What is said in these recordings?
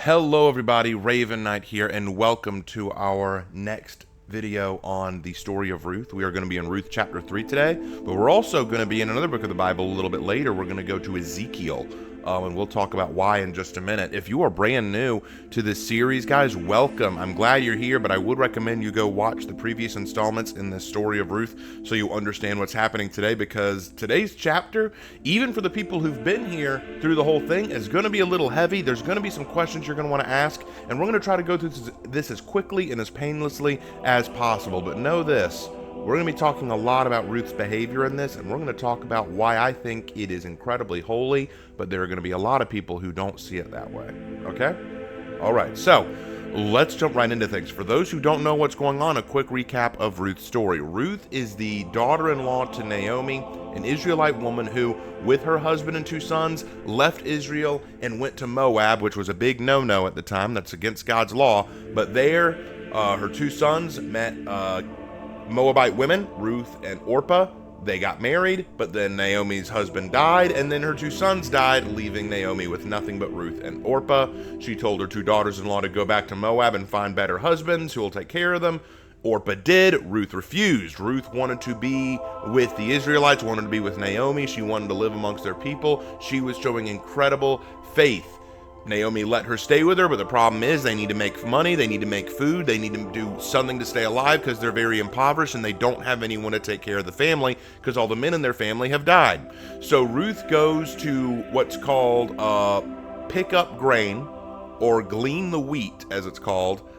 Hello everybody, Raven Knight here, and welcome to our next video on the story of Ruth. We are going to be in Ruth chapter 3 today, but we're also going to be in another book of the Bible a little bit later. We're going to go to Ezekiel, and we'll talk about why in just a minute. If you are brand new to this series, guys, welcome. I'm glad you're here, but I would recommend you go watch the previous installments in this story of Ruth so you understand what's happening today, because today's chapter, even for the people who've been here through the whole thing, is going to be a little heavy. There's going to be some questions you're going to want to ask, and we're going to try to go through this as quickly and as painlessly as possible. But know this, we're going to be talking a lot about Ruth's behavior in this, and we're going to talk about why I think it is incredibly holy, but there are going to be a lot of people who don't see it that way. Okay? All right, so let's jump right into things. For those who don't know what's going on, a quick recap of Ruth's story. Ruth is the daughter-in-law to Naomi, an Israelite woman who, with her husband and 2 sons, left Israel and went to Moab, which was a big no-no at the time. That's against God's law. But there, her 2 sons met Moabite women, Ruth and Orpah. They got married, but then Naomi's husband died, and then her 2 sons died, leaving Naomi with nothing but Ruth and Orpah. She told her 2 daughters-in-law to go back to Moab and find better husbands who will take care of them. Orpah did. Ruth refused. Ruth wanted to be with the Israelites, wanted to be with Naomi. She wanted to live amongst their people. She was showing incredible faith. Naomi let her stay with her, but the problem is they need to make money, they need to make food, they need to do something to stay alive because they're very impoverished and they don't have anyone to take care of the family because all the men in their family have died. So Ruth goes to what's called pick up grain, or glean the wheat as it's called,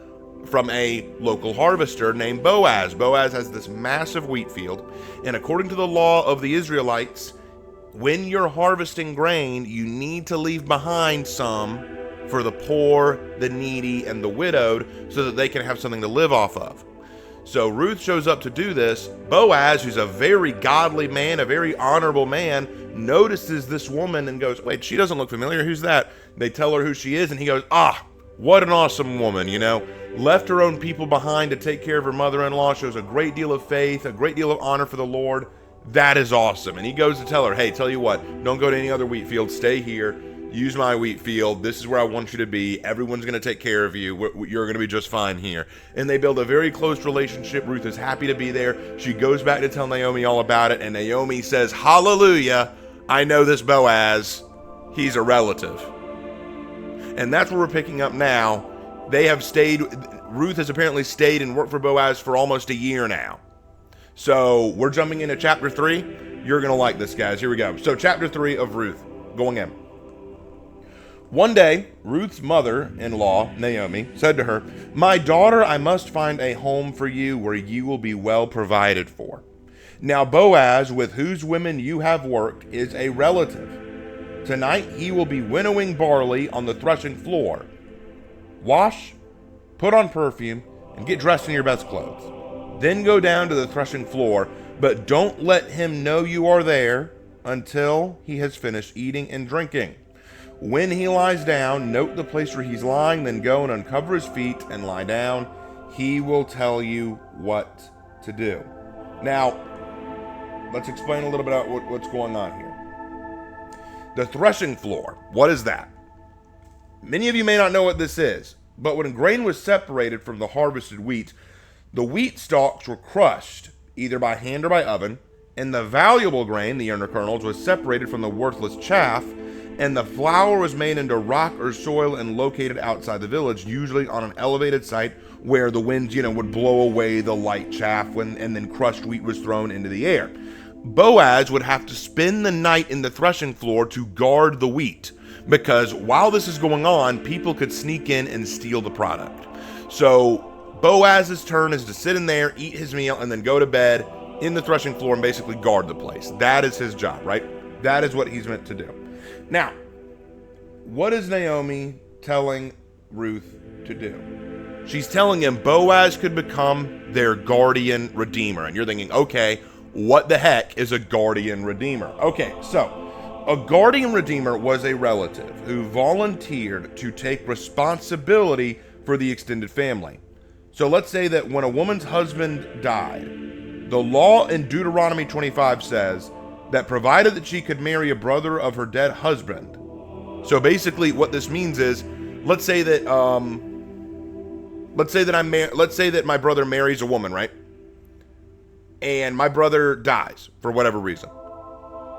from a local harvester named Boaz. Boaz has this massive wheat field, and according to the law of the Israelites, when you're harvesting grain, you need to leave behind some for the poor, the needy, and the widowed so that they can have something to live off of. So Ruth shows up to do this. Boaz, who's a very godly man, a very honorable man, notices this woman and goes, wait, she doesn't look familiar. Who's that? They tell her who she is, and he goes, what an awesome woman, left her own people behind to take care of her mother-in-law, shows a great deal of faith, a great deal of honor for the Lord. That is awesome. And he goes to tell her, hey, tell you what, don't go to any other wheat field. Stay here. Use my wheat field. This is where I want you to be. Everyone's going to take care of you. You're going to be just fine here. And they build a very close relationship. Ruth is happy to be there. She goes back to tell Naomi all about it. And Naomi says, hallelujah, I know this Boaz. He's a relative. And that's where we're picking up now. They have stayed. Ruth has apparently stayed and worked for Boaz for almost a year now. So we're jumping into chapter 3. You're going to like this, guys. Here we go. So chapter 3 of Ruth, going in. One day, Ruth's mother-in-law, Naomi, said to her, my daughter, I must find a home for you where you will be well provided for. Now Boaz, with whose women you have worked, is a relative. Tonight he will be winnowing barley on the threshing floor. Wash, put on perfume, and get dressed in your best clothes. Then go down to the threshing floor, but don't let him know you are there until he has finished eating and drinking. When he lies down, note the place where he's lying, then go and uncover his feet and lie down. He will tell you what to do. Now, let's explain a little bit about what's going on here. The threshing floor, what is that? Many of you may not know what this is, but when grain was separated from the harvested wheat, the wheat stalks were crushed, either by hand or by oven, and the valuable grain, the inner kernels, was separated from the worthless chaff, and the flour was made into rock or soil and located outside the village, usually on an elevated site where the winds, would blow away the light chaff and then crushed wheat was thrown into the air. Boaz would have to spend the night in the threshing floor to guard the wheat, because while this is going on, people could sneak in and steal the product. So Boaz's turn is to sit in there, eat his meal, and then go to bed in the threshing floor and basically guard the place. That is his job, right? That is what he's meant to do. Now, what is Naomi telling Ruth to do? She's telling him Boaz could become their guardian redeemer. And you're thinking, okay, what the heck is a guardian redeemer? Okay, so a guardian redeemer was a relative who volunteered to take responsibility for the extended family. So let's say that when a woman's husband died, the law in Deuteronomy 25 says that provided that she could marry a brother of her dead husband. So basically what this means is let's say that let's say that my brother marries a woman, right? And my brother dies for whatever reason.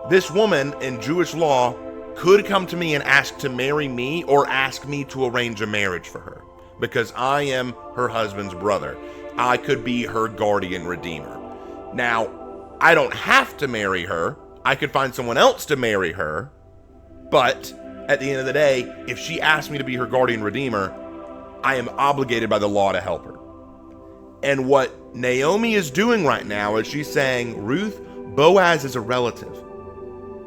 This woman in Jewish law could come to me and ask to marry me or ask me to arrange a marriage for her because I am her husband's brother. I could be her guardian redeemer. Now, I don't have to marry her. I could find someone else to marry her. But at the end of the day, if she asks me to be her guardian redeemer, I am obligated by the law to help her. And what Naomi is doing right now is she's saying, Ruth, Boaz is a relative.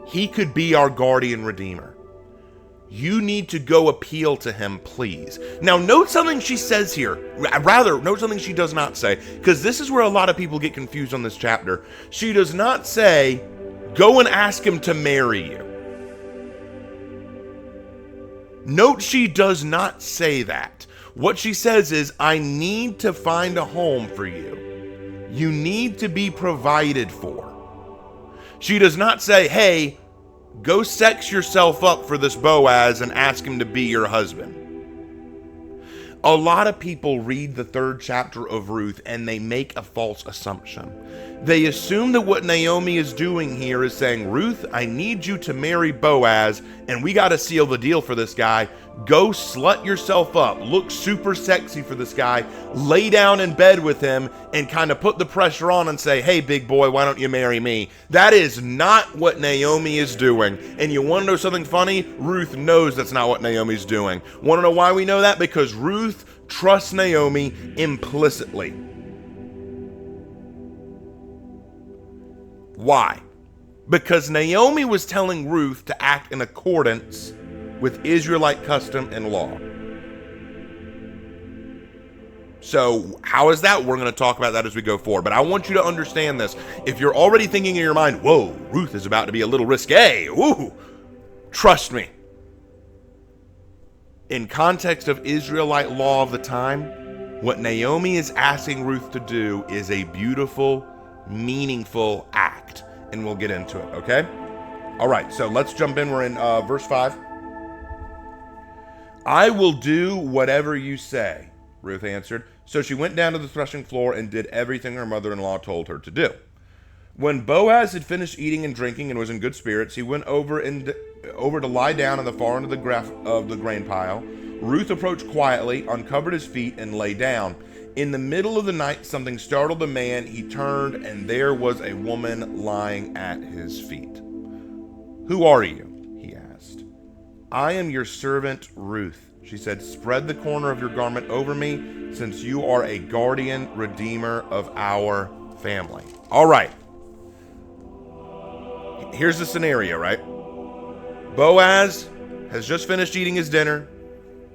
He could be our guardian redeemer. You need to go appeal to him, please. Now, note something she says here. Rather, note something she does not say, because this is where a lot of people get confused on this chapter. She does not say, go and ask him to marry you. Note she does not say that. What she says is, I need to find a home for you. You need to be provided for. She does not say, hey, go sex yourself up for this Boaz and ask him to be your husband. A lot of people read the 3rd chapter of Ruth and they make a false assumption. They assume that what Naomi is doing here is saying, Ruth, I need you to marry Boaz and we got to seal the deal for this guy. Go slut yourself up, look super sexy for this guy, lay down in bed with him and kind of put the pressure on and say, hey, big boy, why don't you marry me? That is not what Naomi is doing. And you want to know something funny? Ruth knows that's not what Naomi's doing. Want to know why we know that? Because Ruth trusts Naomi implicitly. Why? Because Naomi was telling Ruth to act in accordance with Israelite custom and law. So how is that? We're going to talk about that as we go forward. But I want you to understand this. If you're already thinking in your mind, whoa, Ruth is about to be a little risque. Ooh, trust me. In context of Israelite law of the time, what Naomi is asking Ruth to do is a beautiful, meaningful act. And we'll get into it, okay? All right, so let's jump in. We're in verse 5. I will do whatever you say, Ruth answered. So she went down to the threshing floor and did everything her mother-in-law told her to do. When Boaz had finished eating and drinking and was in good spirits, he went over to lie down on the far end of the grain pile. Ruth approached quietly, uncovered his feet, and lay down. In the middle of the night, something startled the man. He turned, and there was a woman lying at his feet. Who are you? He asked. I am your servant Ruth, she said. Spread the corner of your garment over me, since you are a guardian redeemer of our family. All right. Here's the scenario, right? Boaz has just finished eating his dinner.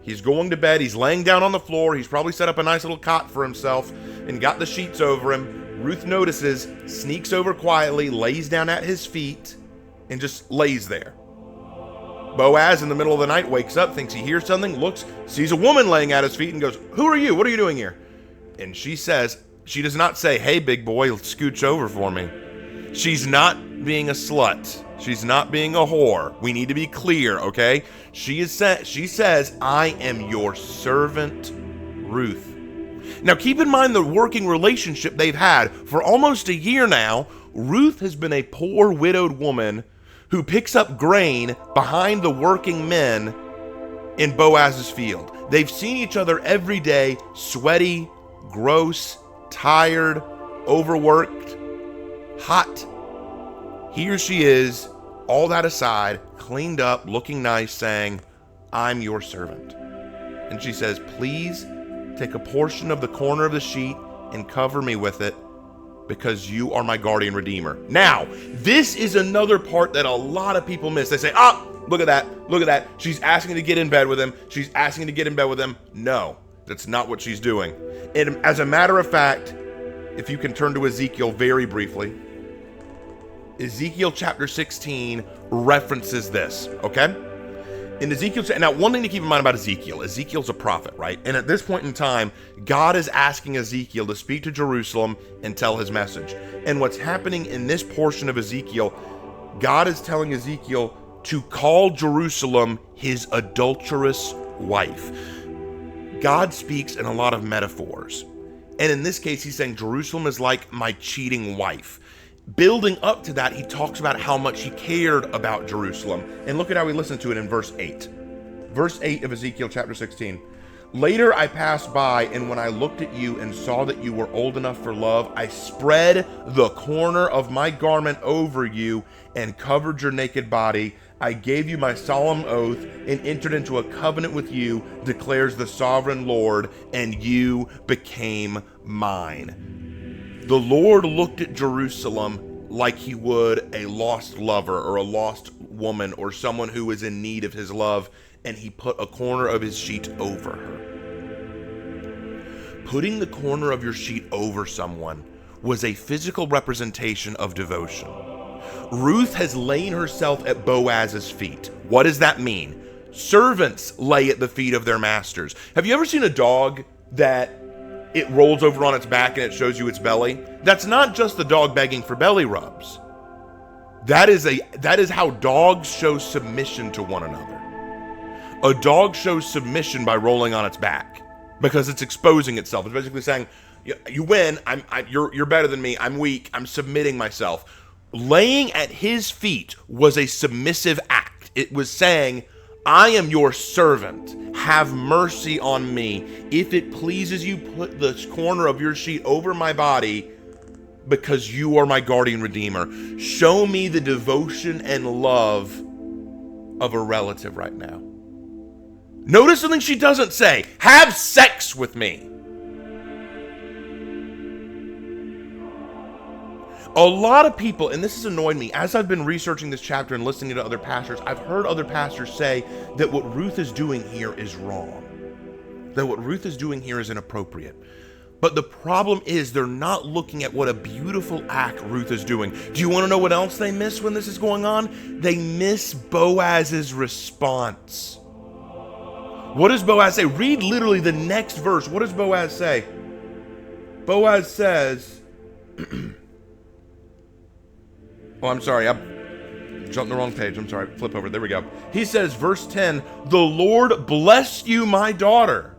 He's going to bed. He's laying down on the floor. He's probably set up a nice little cot for himself and got the sheets over him. Ruth notices, sneaks over quietly, lays down at his feet, and just lays there. Boaz, in the middle of the night, wakes up, thinks he hears something, looks, sees a woman laying at his feet, and goes, who are you? What are you doing here? And she does not say, hey, big boy, scooch over for me. She's not being a slut. She's not being a whore. We need to be clear, okay? She says, I am your servant, Ruth. Now, keep in mind the working relationship they've had. For almost a year now, Ruth has been a poor widowed woman who picks up grain behind the working men in Boaz's field. They've seen each other every day, sweaty, gross, tired, overworked, hot. Here she is, all that aside, cleaned up, looking nice, saying, I'm your servant. And she says, please take a portion of the corner of the sheet and cover me with it, because you are my guardian redeemer. Now, this is another part that a lot of people miss. They say, look at that. She's asking to get in bed with him. She's asking to get in bed with him. No, that's not what she's doing. And as a matter of fact, if you can turn to Ezekiel very briefly, Ezekiel chapter 16 references this, okay? In Ezekiel, now one thing to keep in mind about Ezekiel's a prophet, right? And at this point in time, God is asking Ezekiel to speak to Jerusalem and tell his message. And what's happening in this portion of Ezekiel, God is telling Ezekiel to call Jerusalem his adulterous wife. God speaks in a lot of metaphors. And in this case, he's saying Jerusalem is like my cheating wife. Building up to that, he talks about how much he cared about Jerusalem. And look at how we listen to it in verse 8. Verse 8 of Ezekiel chapter 16. Later I passed by, and when I looked at you and saw that you were old enough for love, I spread the corner of my garment over you and covered your naked body. I gave you my solemn oath and entered into a covenant with you, declares the sovereign Lord, and you became mine. The Lord looked at Jerusalem like he would a lost lover or a lost woman or someone who is in need of his love, and he put a corner of his sheet over her. Putting the corner of your sheet over someone was a physical representation of devotion. Ruth has laid herself at Boaz's feet. What does that mean? Servants lay at the feet of their masters. Have you ever seen a dog that it rolls over on its back and it shows you its belly? That's not just the dog begging for belly rubs. That is how dogs show submission to one another. A dog shows submission by rolling on its back because it's exposing itself. It's basically saying, "You win. You're better than me. I'm weak. I'm submitting myself." Laying at his feet was a submissive act. It was saying, "I am your servant. Have mercy on me. If it pleases you, put the corner of your sheet over my body because you are my guardian redeemer." Show me the devotion and love of a relative right now. Notice something she doesn't say. Have sex with me. A lot of people, and this has annoyed me, as I've been researching this chapter and listening to other pastors, I've heard other pastors say that what Ruth is doing here is wrong. That what Ruth is doing here is inappropriate. But the problem is they're not looking at what a beautiful act Ruth is doing. Do you want to know what else they miss when this is going on? They miss Boaz's response. What does Boaz say? Read literally the next verse. What does Boaz say? Boaz says, oh, I'm sorry. I jumped the wrong page. I'm sorry. Flip over. There we go. He says, verse 10, "The Lord bless you, my daughter."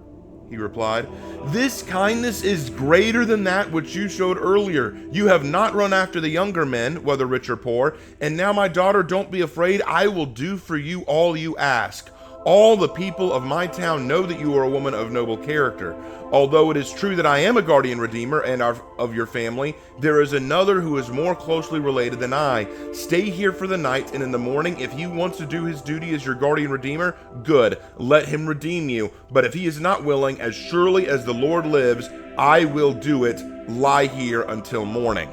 He replied, "This kindness is greater than that which you showed earlier. You have not run after the younger men, whether rich or poor. And now, my daughter, don't be afraid. I will do for you all you ask. All the people of my town know that you are a woman of noble character. Although it is true that I am a guardian redeemer and of your family, there is another who is more closely related than I. Stay here for the night, and in the morning, if he wants to do his duty as your guardian redeemer, good, let him redeem you. But if he is not willing, as surely as the Lord lives, I will do it. Lie here until morning."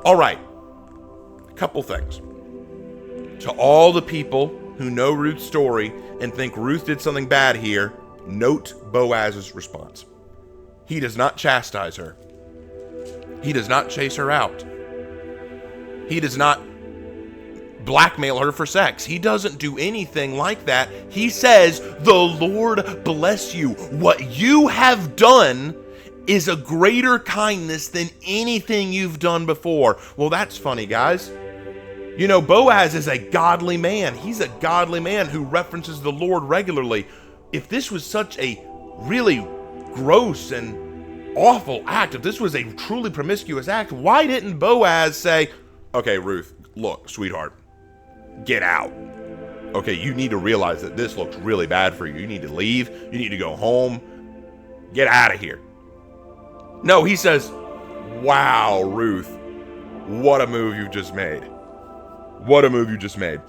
All right, a couple things. To all the people who know Ruth's story and think Ruth did something bad here, note Boaz's response. He does not chastise her. He does not chase her out. He does not blackmail her for sex. He doesn't do anything like that. He says, "The Lord bless you. What you have done is a greater kindness than anything you've done before." Well, that's funny, guys. You know, Boaz is a godly man. He's a godly man who references the Lord regularly. If this was such a really gross and awful act, if this was a truly promiscuous act, why didn't Boaz say, "Okay, Ruth, look, sweetheart, get out. Okay, you need to realize that this looks really bad for you. You need to leave. You need to go home. Get out of here." No, he says, "Wow, Ruth, what a move you've just made. What a move you just made."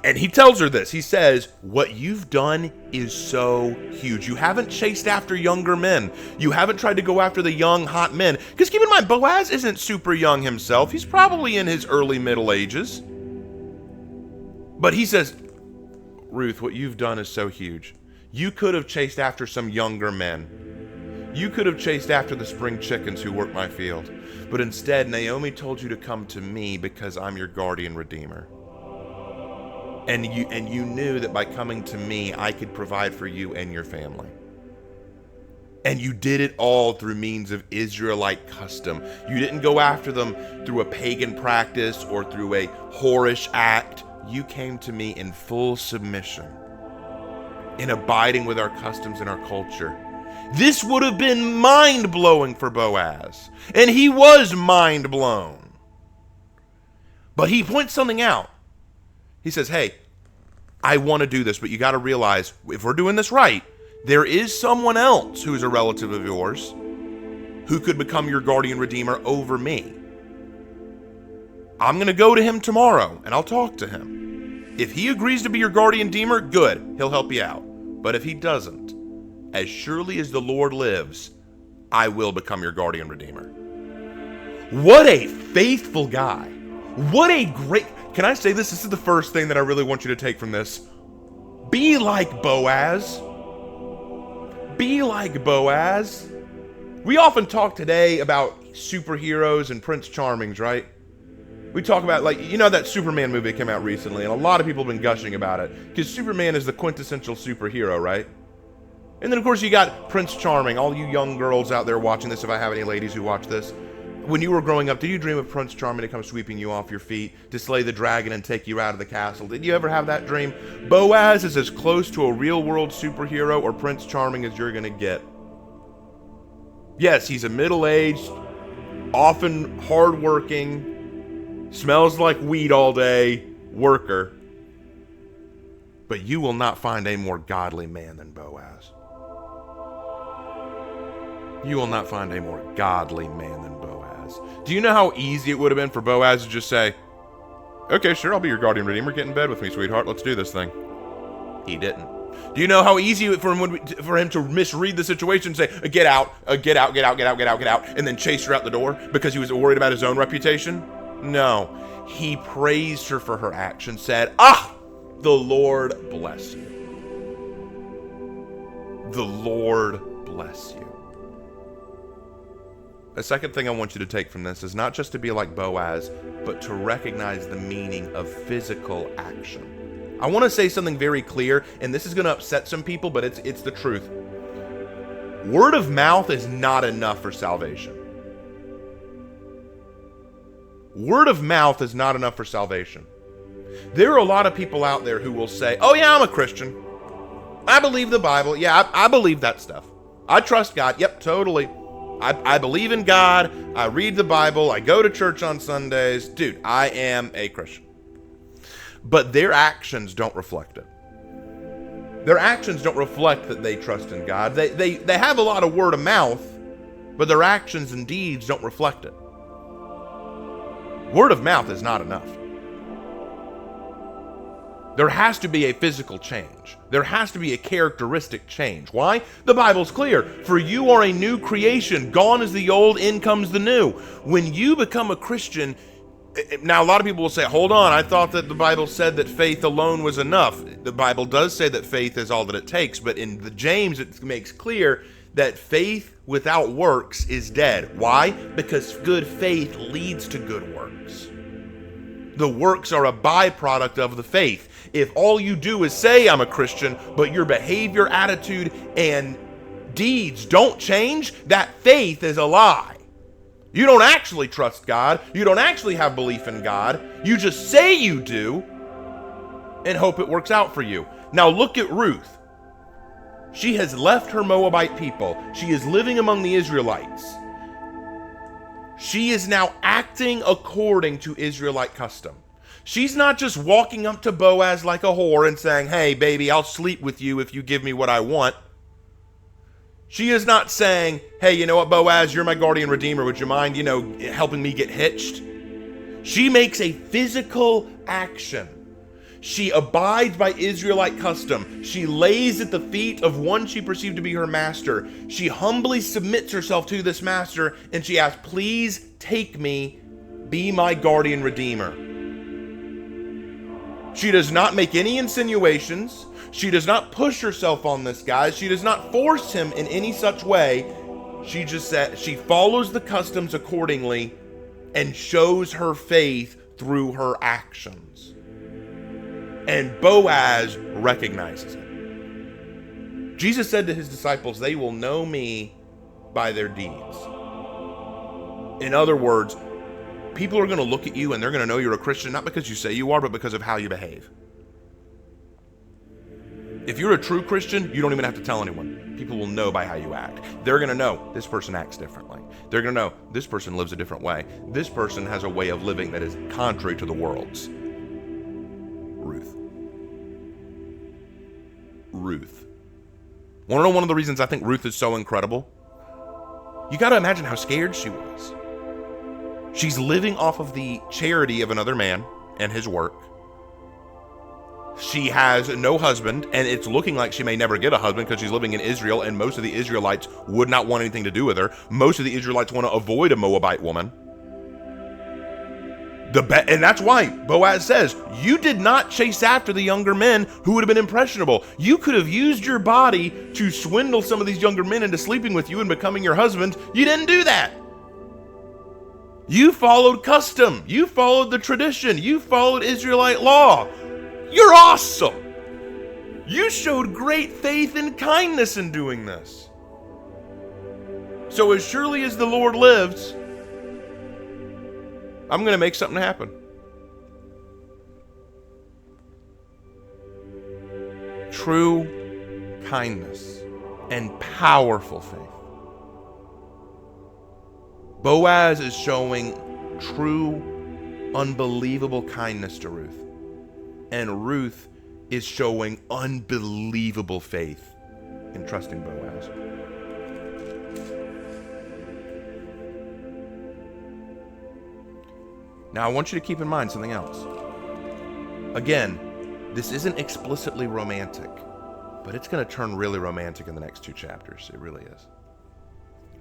And he tells her this. He says, "What you've done is so huge. You haven't chased after younger men. You haven't tried to go after the young, hot men." Because keep in mind, Boaz isn't super young himself. He's probably in his early middle ages. But he says, "Ruth, what you've done is so huge. You could have chased after some younger men. You could have chased after the spring chickens who work my field. But instead, Naomi told you to come to me because I'm your guardian redeemer. And you knew that by coming to me, I could provide for you and your family. And you did it all through means of Israelite custom. You didn't go after them through a pagan practice or through a whorish act. You came to me in full submission. in abiding with our customs and our culture. This would have been mind-blowing for Boaz, and he was mind-blown. But he points something out. He says, hey, I want to do this, but you got to realize, if we're doing this right, there is someone else who's a relative of yours who could become your guardian redeemer over me. I'm going to go to him tomorrow, and I'll talk to him. If he agrees to be your guardian redeemer, good, he'll help you out. But if he doesn't, as surely as the Lord lives, I will become your guardian redeemer. What a faithful guy. What a great... Can I say this? This is the first thing that I really want you to take from this. Be like Boaz. Be like Boaz. We often talk today about superheroes and Prince Charmings, right? We talk about, like, you know, that Superman movie came out recently, and a lot of people have been gushing about it, because Superman is the quintessential superhero, right? And then, of course, you got Prince Charming. All you young girls out there watching this, if I have any ladies who watch this, when you were growing up, did you dream of Prince Charming to come sweeping you off your feet, to slay the dragon and take you out of the castle? Did you ever have that dream? Boaz is as close to a real-world superhero or Prince Charming as you're going to get. Yes, he's a middle-aged, often hard-working, smells like weed all day worker. But you will not find a more godly man than Boaz. You will not find a more godly man than Boaz. Do you know how easy it would have been for Boaz to just say, okay, sure, I'll be your guardian redeemer. Get in bed with me, sweetheart. Let's do this thing. He didn't. Do you know how easy it for him to misread the situation and say, get out, get out, get out, get out, get out, get out, and then chase her out the door because he was worried about his own reputation? No. He praised her for her action, said, the Lord bless you. The Lord bless you. A second thing I want you to take from this is not just to be like Boaz, but to recognize the meaning of physical action. I want to say something very clear, and this is going to upset some people, but it's the truth. Word of mouth is not enough for salvation. Word of mouth is not enough for salvation. There are a lot of people out there who will say, oh yeah, I'm a Christian. I believe the Bible. Yeah, I believe that stuff. I trust God. Yep, totally. I believe in God. I read the Bible. I go to church on Sundays. Dude, I am a Christian. But their actions don't reflect it. Their actions don't reflect that they trust in God. They have a lot of word of mouth, but their actions and deeds don't reflect it. Word of mouth is not enough. There has to be a physical change. There has to be a characteristic change. Why? The Bible's clear. For you are a new creation. Gone is the old, in comes the new. When you become a Christian, now a lot of people will say, hold on, I thought that the Bible said that faith alone was enough. The Bible does say that faith is all that it takes, but in the James it makes clear that faith without works is dead. Why? Because good faith leads to good works. The works are a byproduct of the faith. If all you do is say I'm a Christian, but your behavior, attitude, and deeds don't change, that faith is a lie. You don't actually trust God. You don't actually have belief in God. You just say you do and hope it works out for you. Now look at Ruth. She has left her Moabite people. She is living among the Israelites. She is now acting according to Israelite custom. She's not just walking up to Boaz like a whore and saying, hey, baby, I'll sleep with you if you give me what I want. She is not saying, hey, you know what, Boaz, you're my guardian redeemer. Would you mind, helping me get hitched? She makes a physical action. She abides by Israelite custom. She lays at the feet of one she perceived to be her master. She humbly submits herself to this master, and she asks, please take me, be my guardian redeemer. She does not make any insinuations. She does not push herself on this guy. She does not force him in any such way. She just said she follows the customs accordingly and shows her faith through her actions. And Boaz recognizes it. Jesus said to his disciples, they will know me by their deeds. In other words, people are going to look at you and they're going to know you're a Christian, not because you say you are, but because of how you behave. If you're a true Christian, you don't even have to tell anyone. People will know by how you act. They're going to know this person acts differently. They're going to know this person lives a different way. This person has a way of living that is contrary to the world's. Ruth. Ruth. Want to know one of the reasons I think Ruth is so incredible? You got to imagine how scared she was. She's living off of the charity of another man and his work. She has no husband, and it's looking like she may never get a husband because she's living in Israel, and most of the Israelites would not want anything to do with her. Most of the Israelites want to avoid a Moabite woman. And that's why Boaz says, you did not chase after the younger men who would have been impressionable. You could have used your body to swindle some of these younger men into sleeping with you and becoming your husband. You didn't do that. You followed custom. You followed the tradition. You followed Israelite law. You're awesome. You showed great faith and kindness in doing this. So as surely as the Lord lives, I'm going to make something happen. True kindness and powerful faith. Boaz is showing true, unbelievable kindness to Ruth. And Ruth is showing unbelievable faith in trusting Boaz. Now, I want you to keep in mind something else. Again, this isn't explicitly romantic, but it's going to turn really romantic in the next 2 chapters. It really is.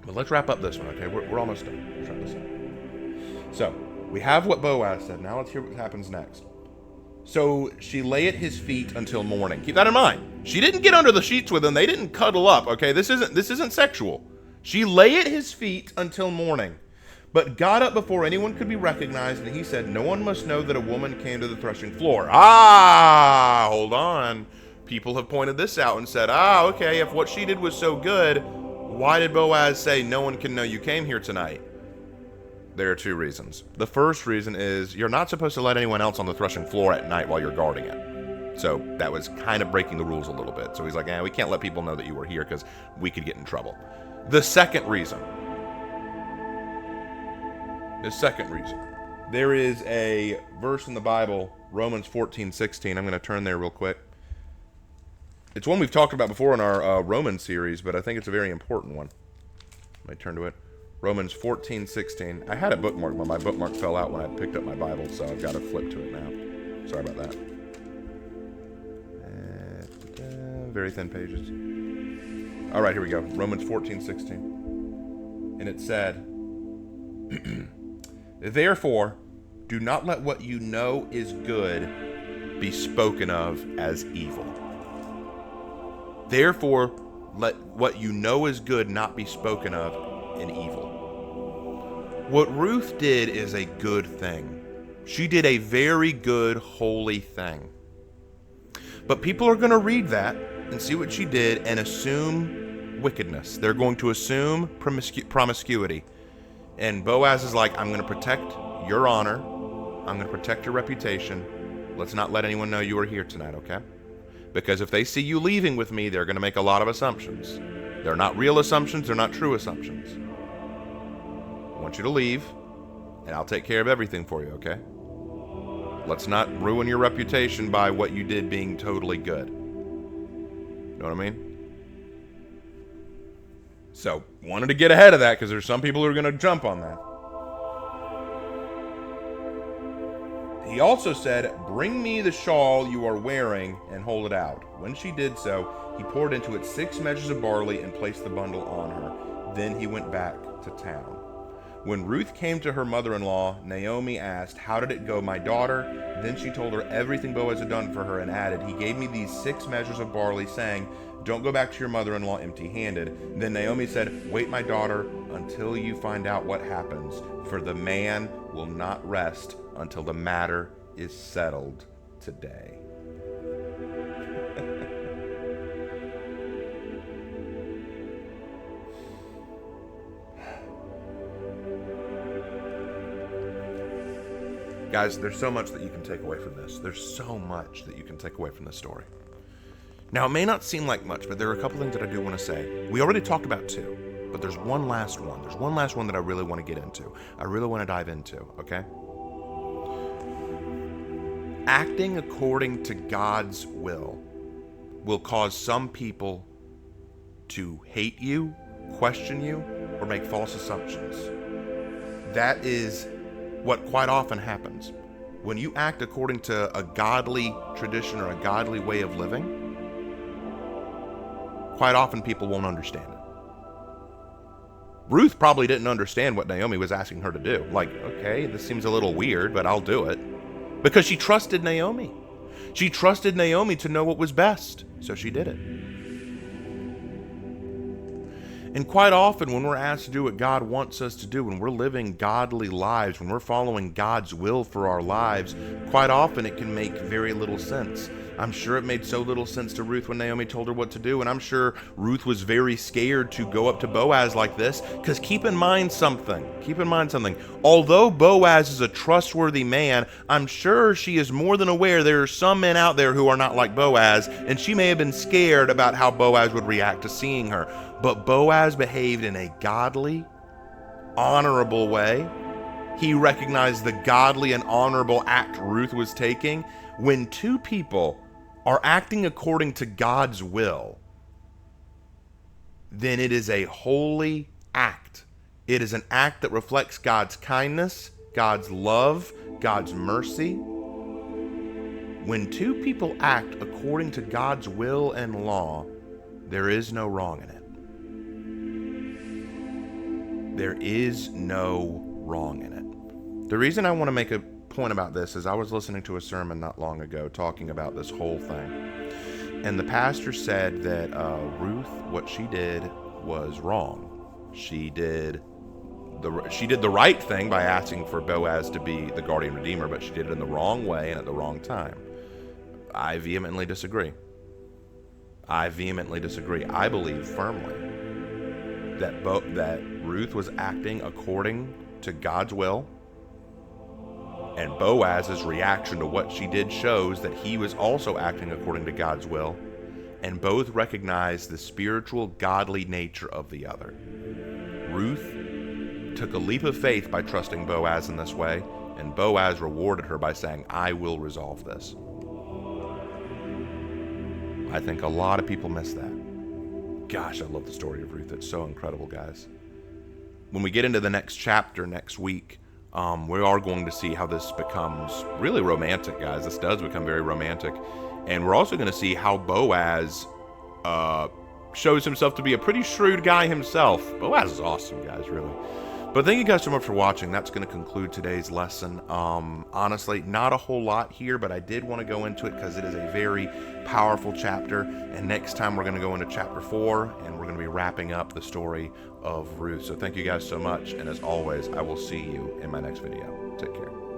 But let's wrap up this one, okay? We're almost done. Let's wrap this up. So, we have what Boaz said. Now let's hear what happens next. So she lay at his feet until morning. Keep that in mind. She didn't get under the sheets with him. They didn't cuddle up, okay? This isn't sexual. She lay at his feet until morning, but got up before anyone could be recognized, and he said, no one must know that a woman came to the threshing floor. Hold on. People have pointed this out and said, okay, if what she did was so good, why did Boaz say no one can know you came here tonight? There are 2 reasons. The first reason is you're not supposed to let anyone else on the threshing floor at night while you're guarding it. So that was kind of breaking the rules a little bit. So he's like, we can't let people know that you were here because we could get in trouble. The second reason, there is a verse in the Bible, Romans 14:16. I'm going to turn there real quick. It's one we've talked about before in our Romans series, but I think it's a very important one. Let me turn to it. Romans 14:16. I had a bookmark, but my bookmark fell out when I picked up my Bible, so I've got to flip to it now. Sorry about that. Very thin pages. All right, here we go. Romans 14:16. And it said, therefore, do not let what you know is good be spoken of as evil. Therefore, let what you know is good not be spoken of in evil. What Ruth did is a good thing. She did a very good, holy thing. But people are going to read that and see what she did and assume wickedness. They're going to assume promiscuity. And Boaz is like, I'm going to protect your honor. I'm going to protect your reputation. Let's not let anyone know you are here tonight, okay? Because if they see you leaving with me, they're going to make a lot of assumptions. They're not real assumptions. They're not true assumptions. I want you to leave, and I'll take care of everything for you, okay? Let's not ruin your reputation by what you did being totally good. You know what I mean? So, wanted to get ahead of that because there's some people who are going to jump on that. He also said, bring me the shawl you are wearing and hold it out. When she did so, he poured into it 6 measures of barley and placed the bundle on her. Then he went back to town. When Ruth came to her mother-in-law, Naomi asked, how did it go, my daughter? Then she told her everything Boaz had done for her and added, he gave me these 6 measures of barley, saying, don't go back to your mother-in-law empty-handed. Then Naomi said, wait, my daughter, until you find out what happens, for the man will not rest until the matter is settled today. Guys, there's so much that you can take away from this. There's so much that you can take away from this story. Now, it may not seem like much, but there are a couple things that I do want to say. We already talked about two, but there's one last one. There's one last one that I really want to get into. I really want to dive into, okay? Acting according to God's will cause some people to hate you, question you, or make false assumptions. That is what quite often happens. When you act according to a godly tradition or a godly way of living, quite often people won't understand it. Ruth probably didn't understand what Naomi was asking her to do. Like, okay, this seems a little weird, but I'll do it. Because she trusted Naomi. She trusted Naomi to know what was best, so she did it. And quite often when we're asked to do what God wants us to do, when we're living godly lives, when we're following God's will for our lives, quite often it can make very little sense. I'm sure it made so little sense to Ruth when Naomi told her what to do, and I'm sure Ruth was very scared to go up to Boaz like this, because keep in mind something. Although Boaz is a trustworthy man, I'm sure she is more than aware there are some men out there who are not like Boaz, and she may have been scared about how Boaz would react to seeing her. But Boaz behaved in a godly, honorable way. He recognized the godly and honorable act Ruth was taking. When two people are acting according to God's will, then it is a holy act. It is an act that reflects God's kindness, God's love, God's mercy. When two people act according to God's will and law, there is no wrong in it. There is no wrong in it. The reason I want to make a point about this is I was listening to a sermon not long ago talking about this whole thing. And the pastor said that Ruth, what she did was wrong. She did the right thing by asking for Boaz to be the guardian redeemer, but she did it in the wrong way and at the wrong time. I vehemently disagree. I believe firmly that Ruth was acting according to God's will, and Boaz's reaction to what she did shows that he was also acting according to God's will, and both recognized the spiritual, godly nature of the other. Ruth took a leap of faith by trusting Boaz in this way, and Boaz rewarded her by saying, I will resolve this. I think a lot of people miss that. Gosh, I love the story of Ruth. It's so incredible, guys. When we get into the next chapter next week, we are going to see how this becomes really romantic, guys. This does become very romantic. And we're also going to see how Boaz shows himself to be a pretty shrewd guy himself. Boaz is awesome, guys, really. But thank you guys so much for watching. That's going to conclude today's lesson. Honestly, not a whole lot here, but I did want to go into it because it is a very powerful chapter. And next time we're going to go into chapter 4, and we're going to be wrapping up the story of Ruth. So thank you guys so much. And as always, I will see you in my next video. Take care.